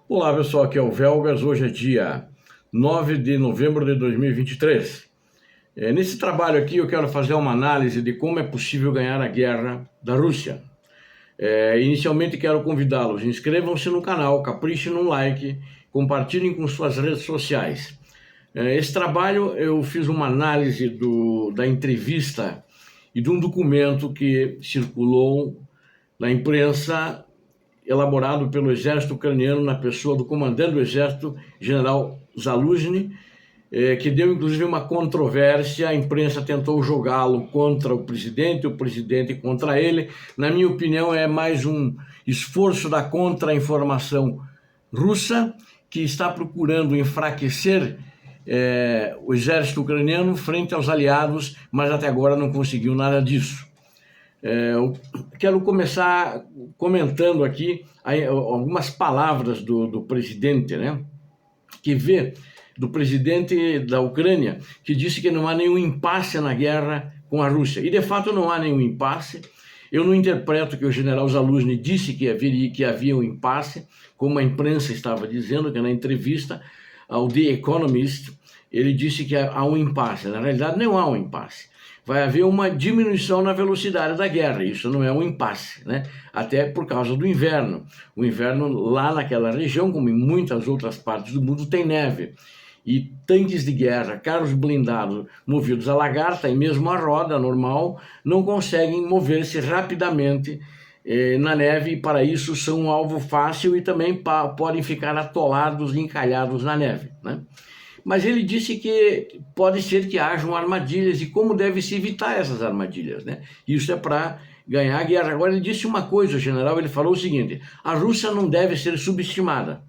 Olá pessoal, aqui é o Velgas. Hoje é dia 9 de novembro de 2023. Nesse trabalho aqui eu quero fazer uma análise de como é possível ganhar a guerra da Rússia. Inicialmente quero convidá-los, inscrevam-se no canal, caprichem no like, compartilhem com suas redes sociais. Esse trabalho eu fiz uma análise da entrevista e de um documento que circulou na imprensa elaborado pelo exército ucraniano na pessoa do comandante do exército, general Zaluzhny, que deu inclusive uma controvérsia. A imprensa tentou jogá-lo contra o presidente contra ele. Na minha opinião, é mais um esforço da contra-informação russa, que está procurando enfraquecer o exército ucraniano frente aos aliados, mas até agora não conseguiu nada disso. Eu quero começar comentando aqui algumas palavras do presidente, né? Do presidente da Ucrânia, que disse que não há nenhum impasse na guerra com a Rússia. E de fato não há nenhum impasse. Eu não interpreto que o general Zaluzhny disse que havia um impasse, como a imprensa estava dizendo, que na entrevista ao The Economist ele disse que há um impasse. Na realidade não há um impasse. Vai haver uma diminuição na velocidade da guerra, isso não é um impasse, né? Até por causa do inverno. O inverno lá naquela região, como em muitas outras partes do mundo, tem neve. E tanques de guerra, carros blindados movidos a lagarta e mesmo a roda normal não conseguem mover-se rapidamente na neve, e para isso são um alvo fácil e também podem ficar atolados e encalhados na neve, né? Mas ele disse que pode ser que hajam armadilhas e como deve se evitar essas armadilhas, né? Isso é para ganhar a guerra. Agora ele disse uma coisa, o general, ele falou o seguinte: a Rússia não deve ser subestimada,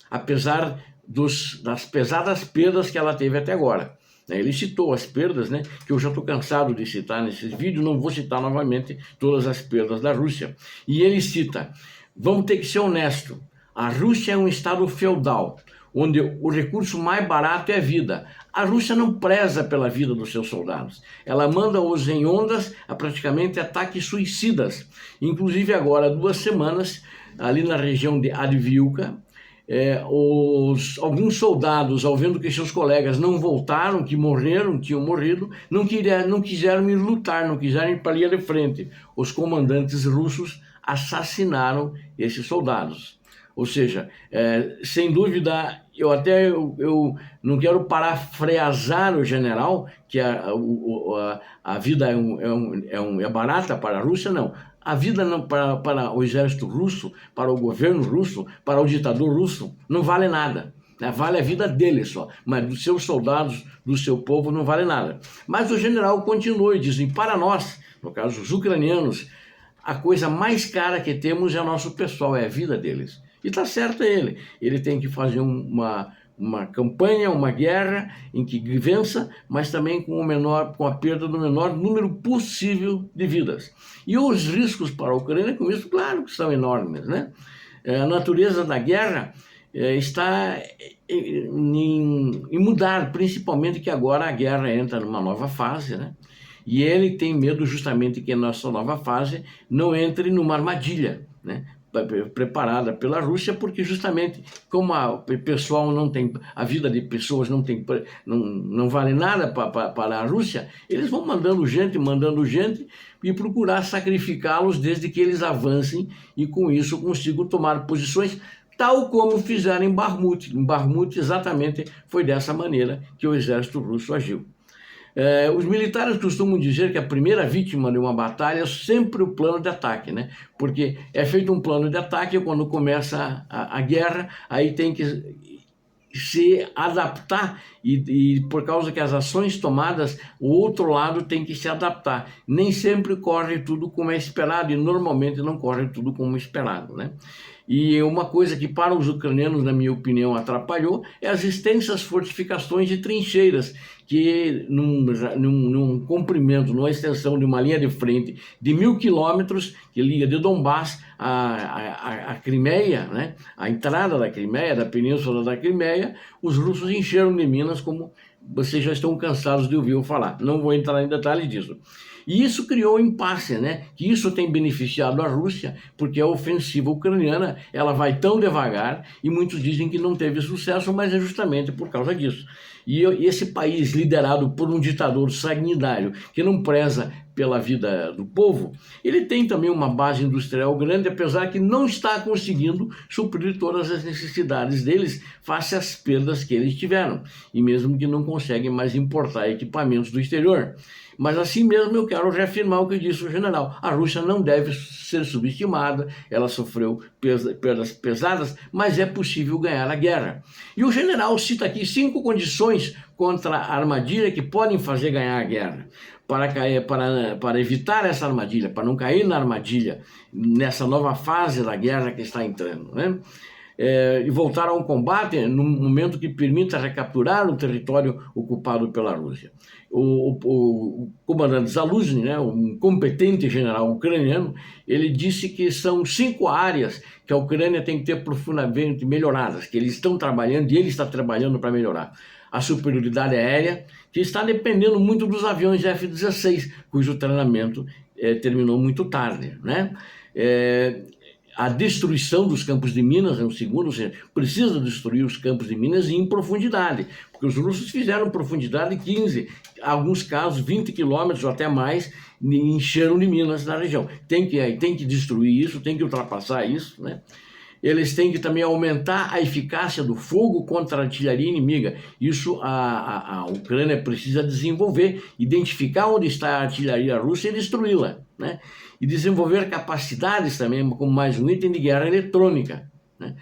apesar das pesadas perdas que ela teve até agora. Ele citou as perdas, né, que eu já estou cansado de citar nesses vídeos, não vou citar novamente todas as perdas da Rússia. E ele cita: vamos ter que ser honesto, a Rússia é um estado feudal, onde o recurso mais barato é a vida. A Rússia não preza pela vida dos seus soldados. Ela manda-os em ondas a praticamente ataques suicidas. Inclusive agora, 2 semanas, ali na região de Adviivka, alguns soldados, ao vendo que seus colegas não voltaram, que morreram, tinham morrido, não quiseram ir lutar, não quiseram ir para a linha de frente. Os comandantes russos assassinaram esses soldados. Ou seja, sem dúvida, eu não quero parafrasear o general, que a vida é barata para a Rússia, não. A vida não, para o exército russo, para o governo russo, para o ditador russo, não vale nada. Vale a vida dele só, mas dos seus soldados, do seu povo, não vale nada. Mas o general continuou e disse: para nós, no caso os ucranianos, a coisa mais cara que temos é o nosso pessoal, é a vida deles. E está certo ele. Ele tem que fazer uma campanha, uma guerra em que vença, mas também com a perda do menor número possível de vidas. E os riscos para a Ucrânia com isso, claro que são enormes, né? A natureza da guerra está em mudar, principalmente que agora a guerra entra numa nova fase, né? E ele tem medo justamente que a nossa nova fase não entre numa armadilha, né, preparada pela Rússia, porque justamente como a vida de pessoas não vale nada para a Rússia, eles vão mandando gente e procurar sacrificá-los desde que eles avancem e com isso consigam tomar posições, tal como fizeram em Bakhmut. Em Bakhmut exatamente foi dessa maneira que o exército russo agiu. Os militares costumam dizer que a primeira vítima de uma batalha é sempre o plano de ataque, né? Porque é feito um plano de ataque quando começa a guerra, aí tem que se adaptar e por causa que as ações tomadas, o outro lado tem que se adaptar. Nem sempre corre tudo como é esperado e normalmente não corre tudo como esperado, né? E uma coisa que para os ucranianos, na minha opinião, atrapalhou é as extensas fortificações e trincheiras que num comprimento, numa extensão de uma linha de frente de 1.000 quilômetros, que liga de Donbass a Crimeia, né? A entrada da Crimeia, da península da Crimeia, os russos encheram de minas como vocês já estão cansados de ouvir eu falar. Não vou entrar em detalhes disso. E isso criou um impasse, né? Que isso tem beneficiado a Rússia, porque a ofensiva ucraniana ela vai tão devagar e muitos dizem que não teve sucesso, mas é justamente por causa disso. E esse país liderado por um ditador sanguinário que não preza pela vida do povo, ele tem também uma base industrial grande, apesar que não está conseguindo suprir todas as necessidades deles face às perdas que eles tiveram, e mesmo que não conseguem mais importar equipamentos do exterior. Mas assim mesmo eu quero reafirmar o que disse o general. A Rússia não deve ser subestimada, ela sofreu perdas pesadas, mas é possível ganhar a guerra. E o general cita aqui 5 condições contra a armadilha que podem fazer ganhar a guerra. Para evitar essa armadilha, para não cair na armadilha, nessa nova fase da guerra que está entrando, né? E voltar a um combate no momento que permita recapturar o território ocupado pela Rússia. O comandante Zaluzny, né, um competente general ucraniano, ele disse que são 5 áreas que a Ucrânia tem que ter profundamente melhoradas, que eles estão trabalhando e ele está trabalhando para melhorar. A superioridade aérea, que está dependendo muito dos aviões F-16, cujo treinamento terminou muito tarde, né? A destruição dos campos de minas é um segundo, ou seja, precisa destruir os campos de minas em profundidade, porque os russos fizeram profundidade de 15, em alguns casos 20 quilômetros ou até mais, encheram de minas na região. Tem que destruir isso, tem que ultrapassar isso, né? Eles têm que também aumentar a eficácia do fogo contra a artilharia inimiga. Isso a Ucrânia precisa desenvolver, identificar onde está a artilharia russa e destruí-la, né? E desenvolver capacidades também, como mais um item de guerra eletrônica, né?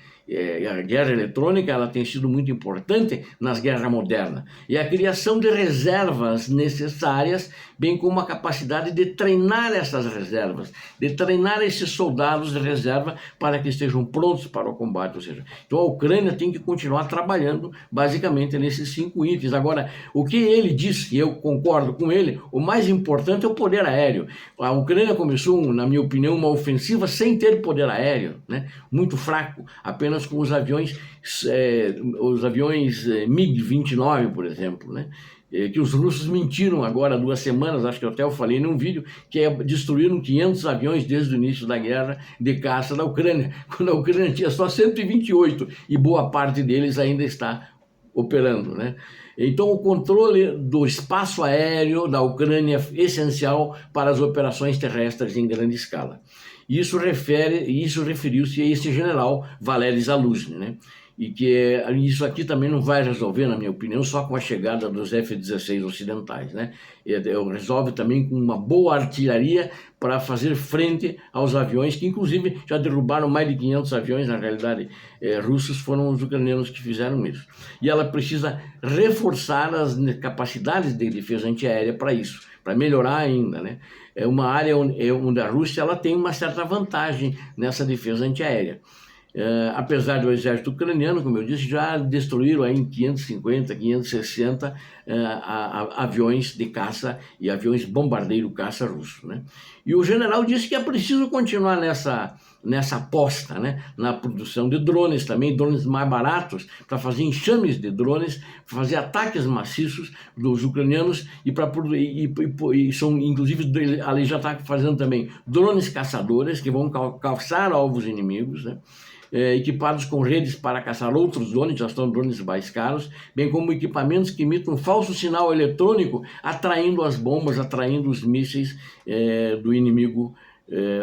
A guerra eletrônica ela tem sido muito importante nas guerras modernas. E a criação de reservas necessárias, bem como a capacidade de treinar essas reservas, de treinar esses soldados de reserva para que estejam prontos para o combate. Ou seja, então a Ucrânia tem que continuar trabalhando basicamente nesses 5 itens. Agora, o que ele disse, e eu concordo com ele, o mais importante é o poder aéreo. A Ucrânia começou, na minha opinião, uma ofensiva sem ter poder aéreo, né? Muito fraco, apenas com os aviões MiG-29, por exemplo, né? Que os russos mentiram agora há 2 semanas, acho que até eu falei num vídeo, que destruíram 500 aviões desde o início da guerra de caça da Ucrânia, quando a Ucrânia tinha só 128 e boa parte deles ainda está operando, né? Então o controle do espaço aéreo da Ucrânia é essencial para as operações terrestres em grande escala. Isso referiu-se a esse general Valery Zaluzny, né? E que isso aqui também não vai resolver, na minha opinião, só com a chegada dos F-16 ocidentais, né? Resolve também com uma boa artilharia para fazer frente aos aviões, que inclusive já derrubaram mais de 500 aviões, na realidade, russos, foram os ucranianos que fizeram isso. E ela precisa reforçar as capacidades de defesa antiaérea para isso, para melhorar ainda, né? É uma área onde a Rússia ela tem uma certa vantagem nessa defesa antiaérea. Apesar do exército ucraniano, como eu disse, já destruíram aí em 550, 560 aviões de caça e aviões bombardeiro caça russos, né? E o general disse que é preciso continuar nessa aposta, né? Na produção de drones também, drones mais baratos, para fazer enxames de drones, fazer ataques maciços dos ucranianos e são, inclusive, ali já está fazendo também drones caçadores que vão caçar alvos inimigos, né? Equipados com redes para caçar outros drones, já são drones mais caros, bem como equipamentos que emitem um falso sinal eletrônico, atraindo as bombas, atraindo os mísseis do inimigo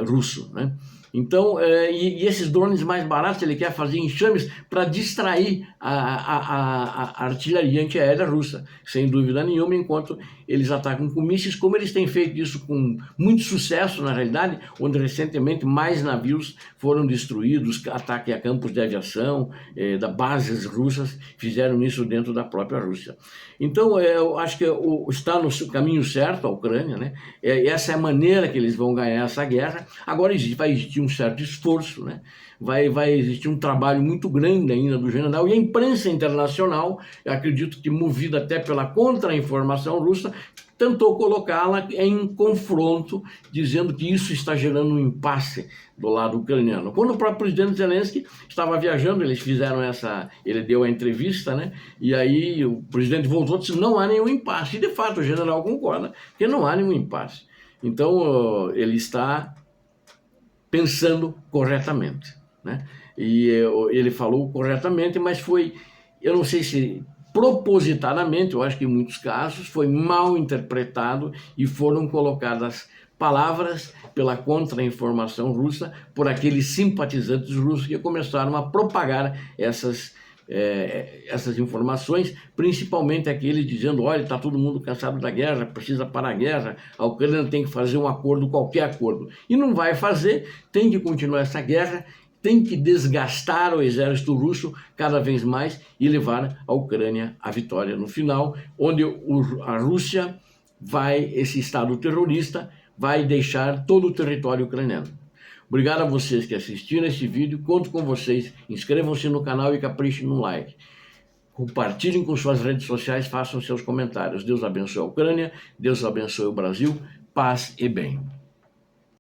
russo, né? Então, e esses drones mais baratos, ele quer fazer enxames para distrair a artilharia antiaérea russa, sem dúvida nenhuma, enquanto eles atacam com mísseis, como eles têm feito isso com muito sucesso, na realidade, onde recentemente mais navios foram destruídos, ataque a campos de aviação, da bases russas, fizeram isso dentro da própria Rússia. Então, eu acho que está no caminho certo a Ucrânia, né? Essa é a maneira que eles vão ganhar essa guerra. Agora vai existir um certo esforço, né? Vai existir um trabalho muito grande ainda do general, e a imprensa internacional, eu acredito que movida até pela contra-informação russa, tentou colocá-la em confronto, dizendo que isso está gerando um impasse do lado ucraniano. Quando o próprio presidente Zelensky estava viajando, ele deu a entrevista, né? E aí o presidente voltou e disse: não há nenhum impasse. E de fato o general concorda que não há nenhum impasse. Então ele está pensando corretamente, né? E ele falou corretamente, mas foi, eu não sei se propositadamente, eu acho que em muitos casos foi mal interpretado e foram colocadas palavras pela contra-informação russa por aqueles simpatizantes russos que começaram a propagar essas informações, principalmente aqueles dizendo: olha, está todo mundo cansado da guerra, precisa parar a guerra, a Ucrânia tem que fazer um acordo, qualquer acordo. E não vai fazer, tem que continuar essa guerra, tem que desgastar o exército russo cada vez mais e levar a Ucrânia à vitória no final, onde a Rússia esse Estado terrorista, vai deixar todo o território ucraniano. Obrigado a vocês que assistiram esse vídeo, conto com vocês, inscrevam-se no canal e caprichem no like. Compartilhem com suas redes sociais, façam seus comentários. Deus abençoe a Ucrânia, Deus abençoe o Brasil, paz e bem.